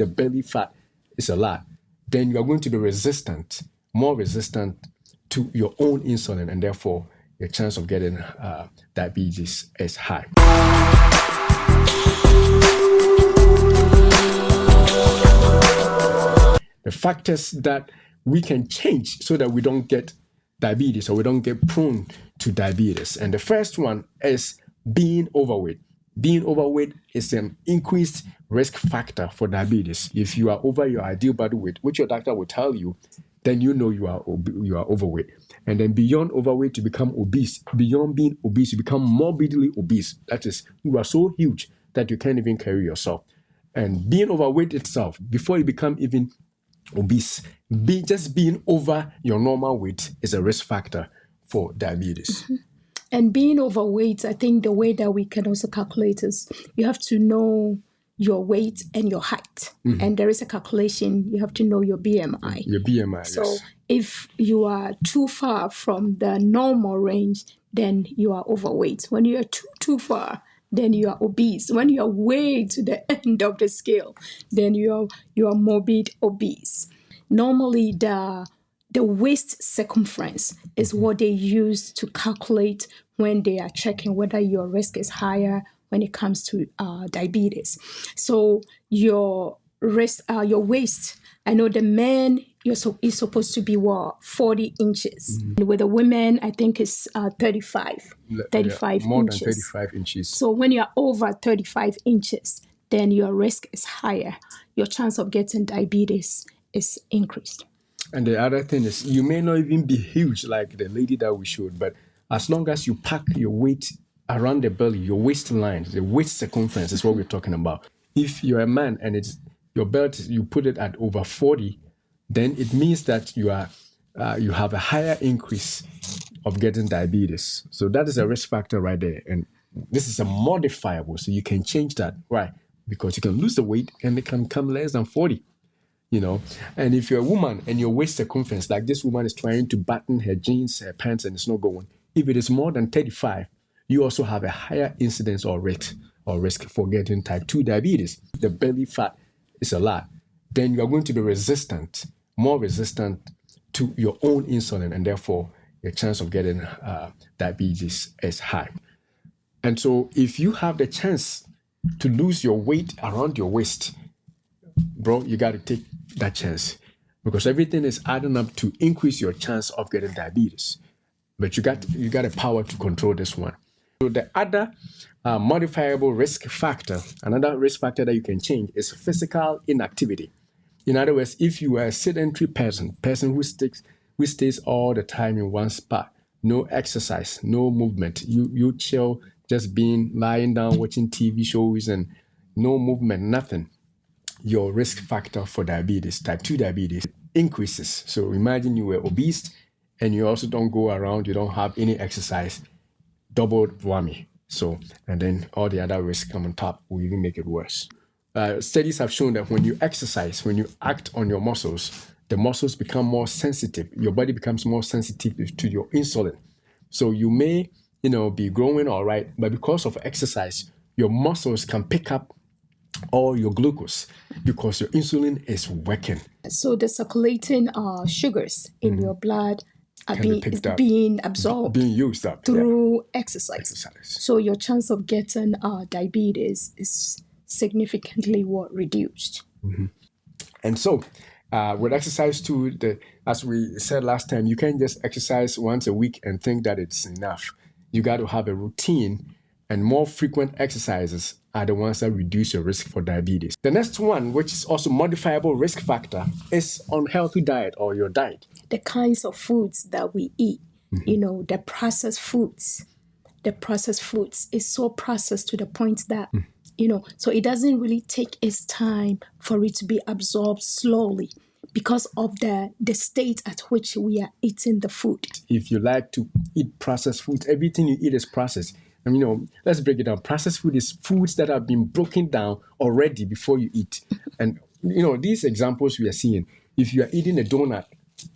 the belly fat is a lot, then you are going to be more resistant to your own insulin, and therefore your chance of getting diabetes is high. The factors that we can change so that we don't get diabetes or we don't get prone to diabetes. And the first one is being overweight. Being overweight is an increased risk factor for diabetes. If you are over your ideal body weight, which your doctor will tell you, then you know you are overweight. And then beyond overweight, you become obese. Beyond being obese, you become morbidly obese. That is, you are so huge that you can't even carry yourself. And being overweight itself, before you become even obese, just being over your normal weight is a risk factor for diabetes. Mm-hmm. And being overweight, I think the way that we can also calculate is you have to know your weight and your height. Mm-hmm. And there is a calculation, you have to know your BMI. Your BMI, so yes. If you are too far from the normal range, then you are overweight. When you are too far, then you are obese. When you are way to the end of the scale, then you are morbid obese. Normally, the waist circumference is what they use to calculate when they are checking whether your risk is higher when it comes to diabetes. So your waist, I know the men is supposed to be 40 inches. Mm-hmm. And with the women, I think it's 35 more inches. Than 35 inches. So when you're over 35 inches, then your risk is higher. Your chance of getting diabetes is increased. And the other thing is, you may not even be huge like the lady that we showed, but as long as you pack your weight around the belly, your waistline, the waist circumference is what we're talking about. If you're a man and it's your belt, you put it at over 40, then it means that you have a higher increase of getting diabetes. So that is a risk factor right there. And this is a modifiable, so you can change that, right? Because you can lose the weight and it can come less than 40. And if you're a woman and your waist circumference, like this woman is trying to button her jeans, her pants, and it's not going, if it is more than 35, you also have a higher incidence or risk for getting type 2 diabetes. The belly fat is a lot, then you are going to be more resistant to your own insulin, and therefore your chance of getting diabetes is high. And so if you have the chance to lose your weight around your waist, bro, you got to take that chance, because everything is adding up to increase your chance of getting diabetes. But you got the power to control this one. So the other modifiable risk factor, another risk factor that you can change, is physical inactivity. In other words, if you are a sedentary person who stays all the time in one spot, no exercise, no movement, you chill, just lying down watching TV shows and no movement, nothing, your risk factor for diabetes, type 2 diabetes, increases. So imagine you were obese and you also don't go around, you don't have any exercise, double whammy. So, and then all the other risks come on top will even make it worse. Studies have shown that when you exercise, when you act on your muscles, the muscles become more sensitive. Your body becomes more sensitive to your insulin. So you may, be growing all right, but because of exercise, your muscles can pick up all your glucose because your insulin is working. So the circulating sugars in your blood are being absorbed, being used up through exercise. So your chance of getting diabetes is significantly reduced. Mm-hmm. And so with exercise too, as we said last time, you can't just exercise once a week and think that it's enough. You got to have a routine, and more frequent exercises are the ones that reduce your risk for diabetes. The next one, which is also modifiable risk factor, is unhealthy diet or your diet. The kinds of foods that we eat, the processed foods. The processed foods is so processed to the point that, so it doesn't really take its time for it to be absorbed slowly because of the state at which we are eating the food. If you like to eat processed foods, everything you eat is processed. And, let's break it down. Processed food is foods that have been broken down already before you eat. And, these examples we are seeing, if you are eating a donut,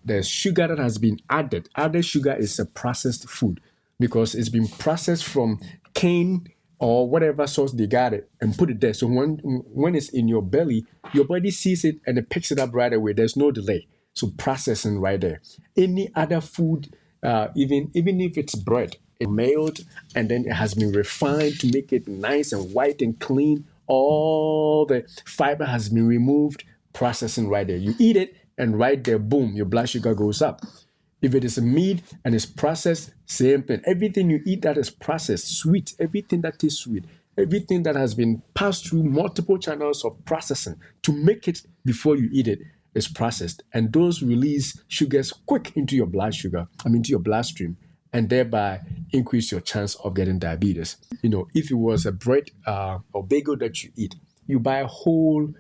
the sugar that has been added sugar is a processed food because it's been processed from cane or whatever sauce they got it and put it there. So when it's in your belly, your body sees it and it picks it up right away. There's no delay. So processing right there. Any other food, even if it's bread, it mailed and then it has been refined to make it nice and white and clean. All the fiber has been removed. Processing right there. You eat it and right there, boom, your blood sugar goes up. If it is a meat and it's processed, same thing. Everything you eat that is processed, sweet, everything that tastes sweet, everything that has been passed through multiple channels of processing to make it before you eat it is processed. And those release sugars quick into your into your bloodstream, and thereby increase your chance of getting diabetes. If it was a bread or bagel that you eat, you buy a whole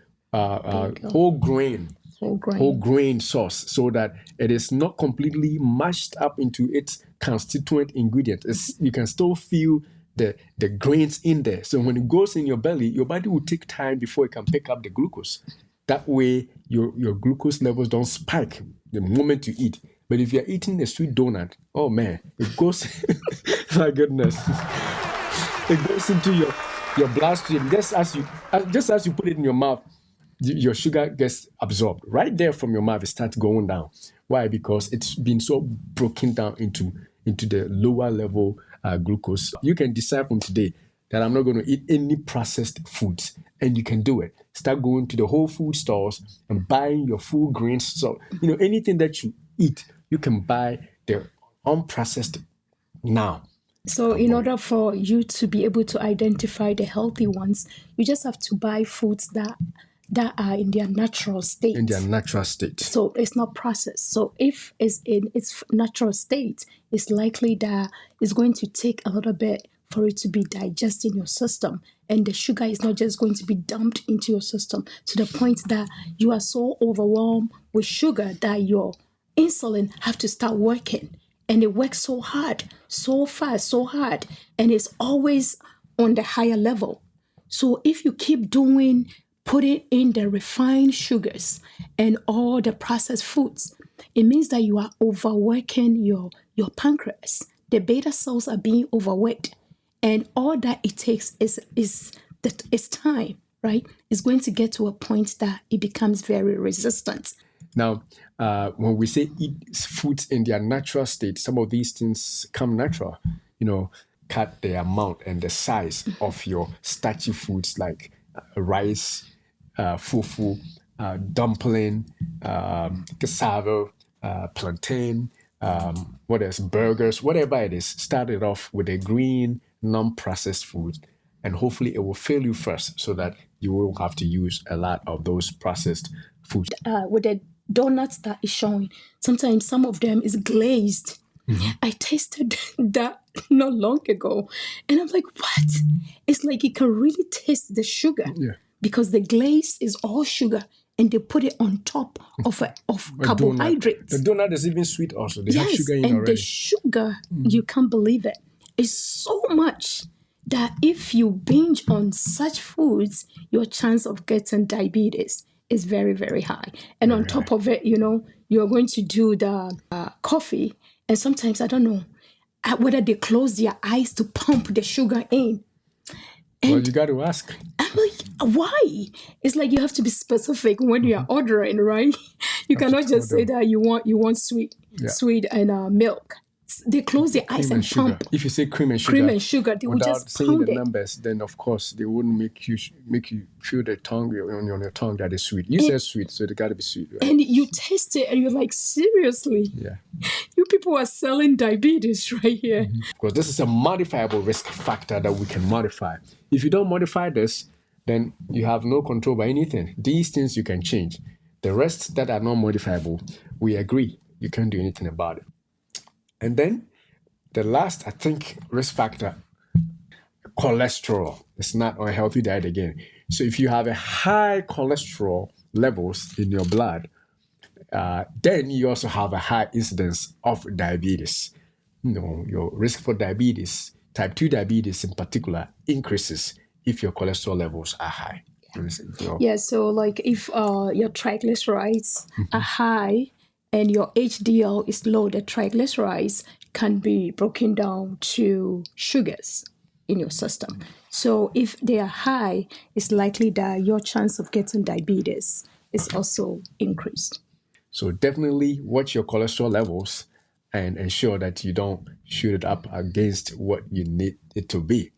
grain whole grain sauce so that it is not completely mashed up into its constituent ingredient. You can still feel the grains in there. So when it goes in your belly, your body will take time before it can pick up the glucose. That way, your glucose levels don't spike the moment you eat. But if you're eating a sweet donut, oh man, it goes, my goodness, it goes into your bloodstream just as you put it in your mouth. Your sugar gets absorbed right there from your mouth. It starts going down. Why? Because it's been so broken down into the lower level glucose. You can decide from today that I'm not going to eat any processed foods, and you can do it. Start going to the whole food stores and buying your full grains. So anything that you eat, you can buy the unprocessed now. So in order for you to be able to identify the healthy ones, you just have to buy foods that are in their natural state. In their natural state. So it's not processed. So if it's in its natural state, it's likely that it's going to take a little bit for it to be digested in your system. And the sugar is not just going to be dumped into your system to the point that you are so overwhelmed with sugar that your insulin have to start working. And it works so hard, so fast, so hard. And it's always on the higher level. So if you keep putting in the refined sugars and all the processed foods, it means that you are overworking your pancreas. The beta cells are being overworked. And all that it takes is time, right? It's going to get to a point that it becomes very resistant. Now, when we say eat foods in their natural state, some of these things come natural. Cut the amount and the size of your starchy foods like rice, fufu, dumpling, cassava, plantain, what else, burgers, whatever it is. Start it off with a green, non-processed food, and hopefully it will fill you first so that you won't have to use a lot of those processed foods. With the donuts that is showing, sometimes some of them is glazed. Mm-hmm. I tasted that not long ago, and I'm like, what? It's like you can really taste the sugar. Yeah. Because the glaze is all sugar, and they put it on top of carbohydrates. The donut is even sweet also. They have sugar in and already. The sugar, you can't believe it. It's so much that if you binge on such foods, your chance of getting diabetes is very, very high. And on top of it, you're going to do the coffee, and sometimes, I don't know, whether they close their eyes to pump the sugar in. Well, you got to ask. I'm like, why? It's like you have to be specific when you are ordering, right? You cannot just say that you want sweet and milk. They close their eyes and pump. If you say cream and sugar, they will just saying pound the it. numbers, then of course they wouldn't make you feel the tongue on your tongue that is sweet. You said sweet, so it got to be sweet, right? And you taste it, and you're like, seriously? Yeah. You people are selling diabetes right here. Mm-hmm. Because this is a modifiable risk factor that we can modify. If you don't modify this, then you have no control by anything. These things you can change. The rest that are not modifiable, we agree. You can't do anything about it. And then the last, I think, risk factor, cholesterol. It's not on a healthy diet again. So if you have a high cholesterol levels in your blood, then you also have a high incidence of diabetes. Your risk for diabetes, type 2 diabetes in particular, increases if your cholesterol levels are high. Yeah, so like if your triglycerides are high and your HDL is low, the triglycerides can be broken down to sugars in your system. So if they are high, it's likely that your chance of getting diabetes is also increased. So definitely watch your cholesterol levels and ensure that you don't shoot it up against what you need it to be.